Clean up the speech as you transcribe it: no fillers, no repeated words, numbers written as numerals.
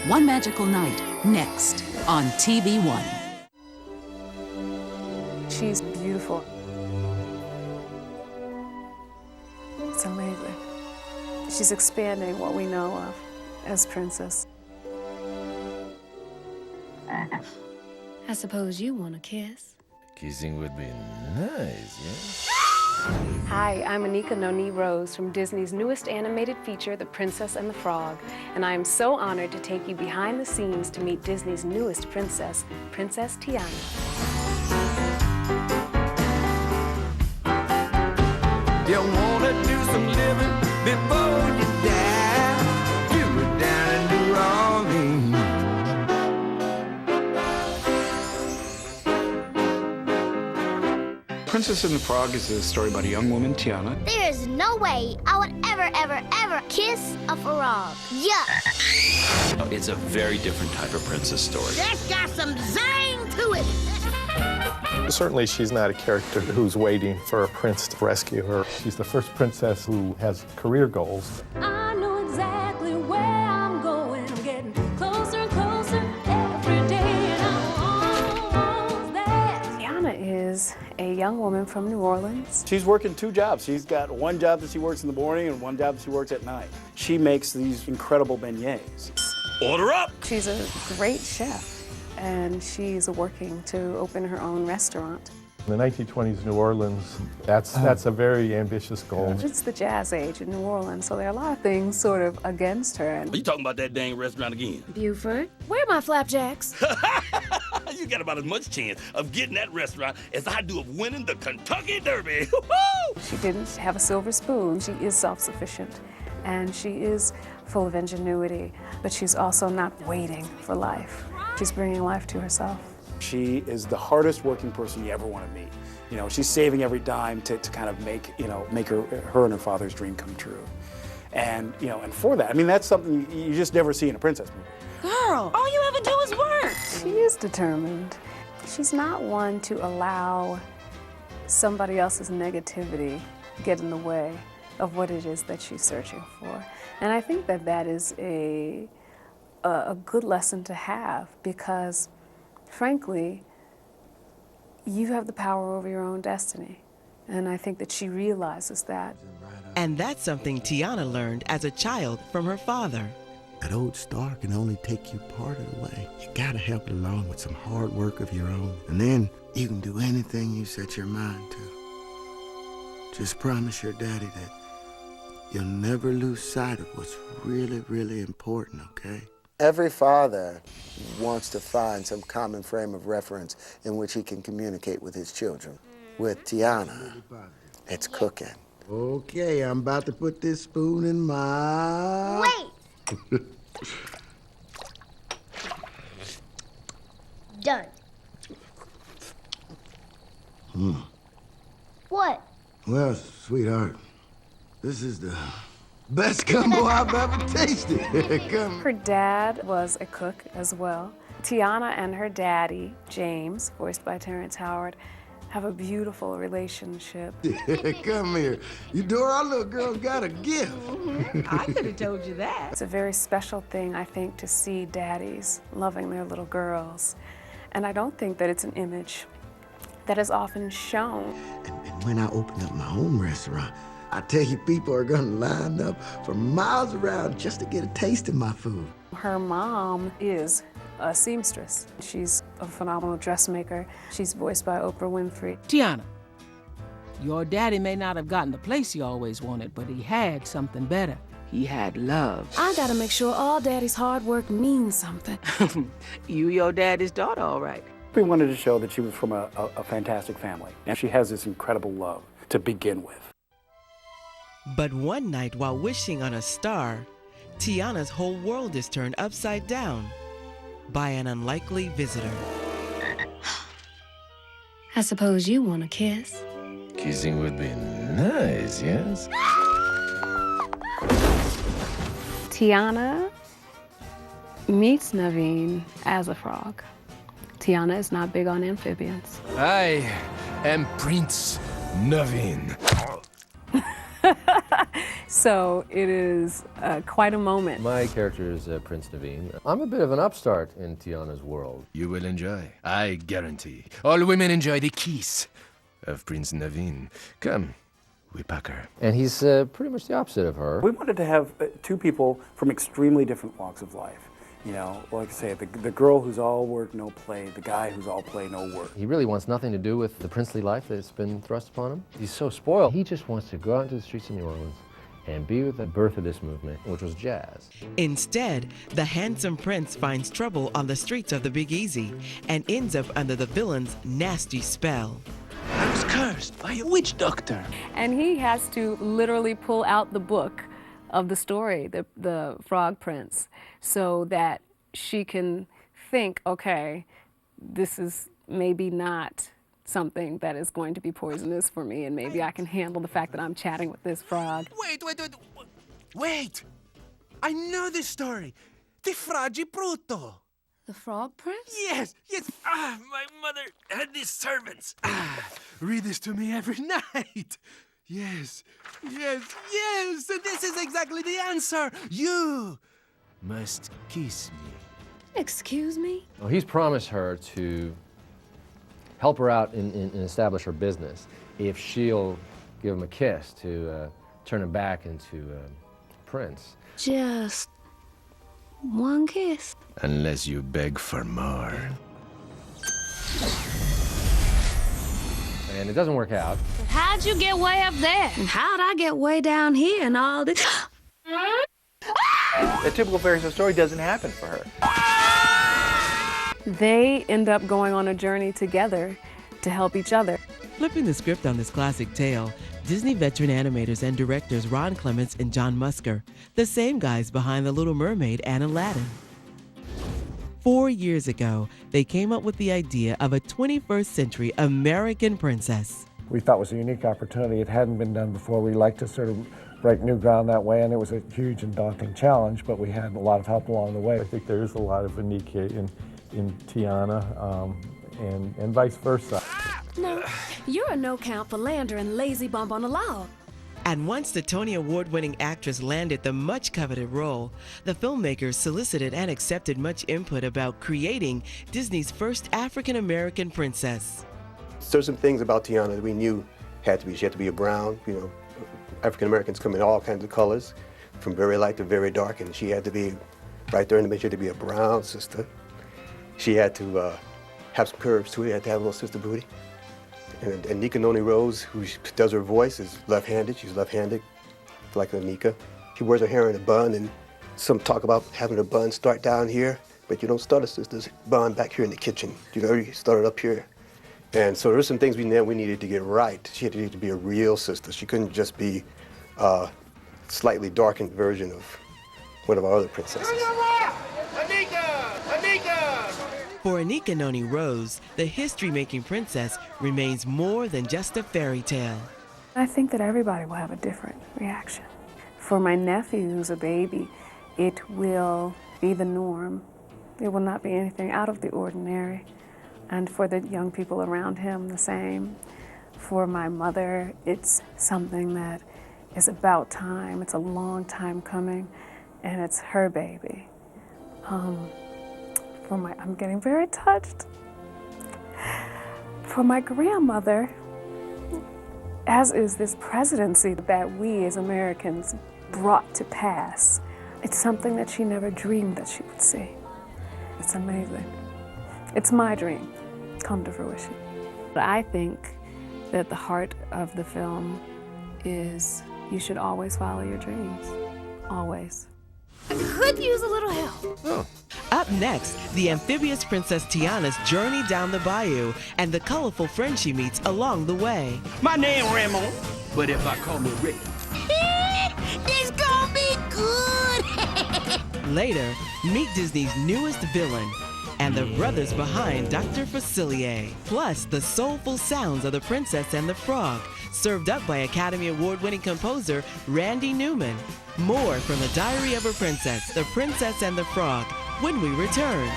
One Magical Night, next on TV1. She's beautiful. It's amazing. She's expanding what we know of as princess. I suppose you want a kiss. Kissing would be nice, yeah? Hi, I'm Anika Noni Rose from Disney's newest animated feature, The Princess and the Frog, and I am so honored to take you behind the scenes to meet Disney's newest princess, Princess Tiana. You wanna do some living before you die? Do it down in New Orleans. Princess and the Frog is a story about a young woman, Tiana. There is no way I would ever kiss a frog. Yuck! It's a very different type of princess story. That's got some zing to it. Certainly she's not a character who's waiting for a prince to rescue her. She's the first princess who has career goals. I know exactly where I'm going. I'm getting closer and closer every day, and I'm almost there. Tiana is a young woman from New Orleans. She's working two jobs. She's got one job that she works in the morning and one job that she works at night. She makes these incredible beignets. Order up! She's a great chef, and she's working to open her own restaurant. In the 1920s New Orleans, that's a very ambitious goal. It's the jazz age in New Orleans, so there are a lot of things sort of against her. Are you talking about that dang restaurant again? Buford, where are my flapjacks? You got about as much chance of getting that restaurant as I do of winning the Kentucky Derby. She didn't have a silver spoon. She is self-sufficient, and she is full of ingenuity, but she's also not waiting for life. She's bringing life to herself. She is the hardest working person you ever want to meet. You know, she's saving every dime to kind of make her and her father's dream come true. And, and for that, I mean, that's something you just never see in a princess movie. Girl, all you ever do is work. She is determined. She's not one to allow somebody else's negativity get in the way of what it is that she's searching for. And I think that that is a good lesson to have, because frankly, you have the power over your own destiny. And I think that she realizes that. And that's something Tiana learned as a child from her father. That old star can only take you part of the way. You gotta help it along with some hard work of your own. And then you can do anything you set your mind to. Just promise your daddy that you'll never lose sight of what's really, really important, okay? Every father wants to find some common frame of reference in which he can communicate with his children. With Tiana, it's cooking. Okay, I'm about to put this spoon in my... Wait! Done. What? Well, sweetheart, this is the best gumbo I've ever tasted. Her dad was a cook as well. Tiana and her daddy, James, voiced by Terrence Howard, have a beautiful relationship. Come here. Eudora, our little girl's got a gift. I could have told you that. It's a very special thing, I think, to see daddies loving their little girls. And I don't think that it's an image that is often shown. And when I open up my own restaurant, I tell you, people are gonna line up for miles around just to get a taste of my food. Her mom is a seamstress. She's a phenomenal dressmaker. She's voiced by Oprah Winfrey. Tiana, your daddy may not have gotten the place he always wanted, but he had something better. He had love. I gotta make sure all daddy's hard work means something. You your daddy's daughter, all right. We wanted to show that she was from a fantastic family, and she has this incredible love to begin with. But one night while wishing on a star, Tiana's whole world is turned upside down by an unlikely visitor. I suppose you want a kiss. Kissing would be nice, yes? Tiana meets Naveen as a frog. Tiana is not big on amphibians. I am Prince Naveen. So it is quite a moment. My character is Prince Naveen. I'm a bit of an upstart in Tiana's world. You will enjoy. I guarantee. All women enjoy the kiss of Prince Naveen. Come, we pack her. And he's pretty much the opposite of her. We wanted to have two people from extremely different walks of life. You know, like I say, the girl who's all work, no play, the guy who's all play, no work. He really wants nothing to do with the princely life that's been thrust upon him. He's so spoiled. He just wants to go out into the streets of New Orleans and be with the birth of this movement, which was jazz. Instead, the handsome prince finds trouble on the streets of the Big Easy and ends up under the villain's nasty spell. I was cursed by a witch doctor. And he has to literally pull out the book of the story, the Frog Prince, so that she can think, okay, this is maybe not something that is going to be poisonous for me, and maybe I can handle the fact that I'm chatting with this frog. Wait! I know this story. The Fragi Brutto. The Frog Prince? Yes. My mother had these servants. Read this to me every night. Yes. And this is exactly the answer. You must kiss me. Excuse me? Well, he's promised her to help her out and establish her business if she'll give him a kiss to turn him back into a prince. Just one kiss. Unless you beg for more. And it doesn't work out. How'd you get way up there? And how'd I get way down here and all this? A typical fairy tale story doesn't happen for her. They end up going on a journey together to help each other. Flipping the script on this classic tale, Disney veteran animators and directors Ron Clements and John Musker, the same guys behind The Little Mermaid and Aladdin. 4 years ago, they came up with the idea of a 21st century American princess. We thought it was a unique opportunity. It hadn't been done before. We liked to sort of break new ground that way, and it was a huge and daunting challenge, but we had a lot of help along the way. I think there is a lot of Anike in Tiana, and vice versa. No, you're a no-count philanderer and lazy bump on a log. And once the Tony Award-winning actress landed the much-coveted role, the filmmakers solicited and accepted much input about creating Disney's first African-American princess. There's some things about Tiana that we knew had to be. She had to be a brown, African-Americans come in all kinds of colors, from very light to very dark, and she had to be right there in the middle to be a brown sister. She had to have some curves to it. She had to have a little sister booty. And Nika Noni Rose, who does her voice, is left-handed. She's left-handed, like Anika. She wears her hair in a bun, and some talk about having her bun start down here, but you don't start a sister's bun back here in the kitchen. You start it up here. And so there's some things we needed to get right. She had to be a real sister. She couldn't just be a slightly darkened version of one of our other princesses. For Anika Noni Rose, the history-making princess remains more than just a fairy tale. I think that everybody will have a different reaction. For my nephew, who's a baby, it will be the norm. It will not be anything out of the ordinary. And for the young people around him, the same. For my mother, it's something that is about time. It's a long time coming, and it's her baby. I'm getting very touched. For my grandmother, as is this presidency that we as Americans brought to pass, it's something that she never dreamed that she would see. It's amazing. It's my dream come to fruition. But I think that the heart of the film is you should always follow your dreams. Always. Could use a little help. Oh. Up next, the amphibious Princess Tiana's journey down the bayou and the colorful friends she meets along the way. My name Ramon, but if I call me Rick. This gonna be good. Later, meet Disney's newest villain and the brothers behind Dr. Facilier. Plus, the soulful sounds of The Princess and the Frog, served up by Academy Award-winning composer Randy Newman. More from The Diary of a Princess, The Princess and the Frog, when we return.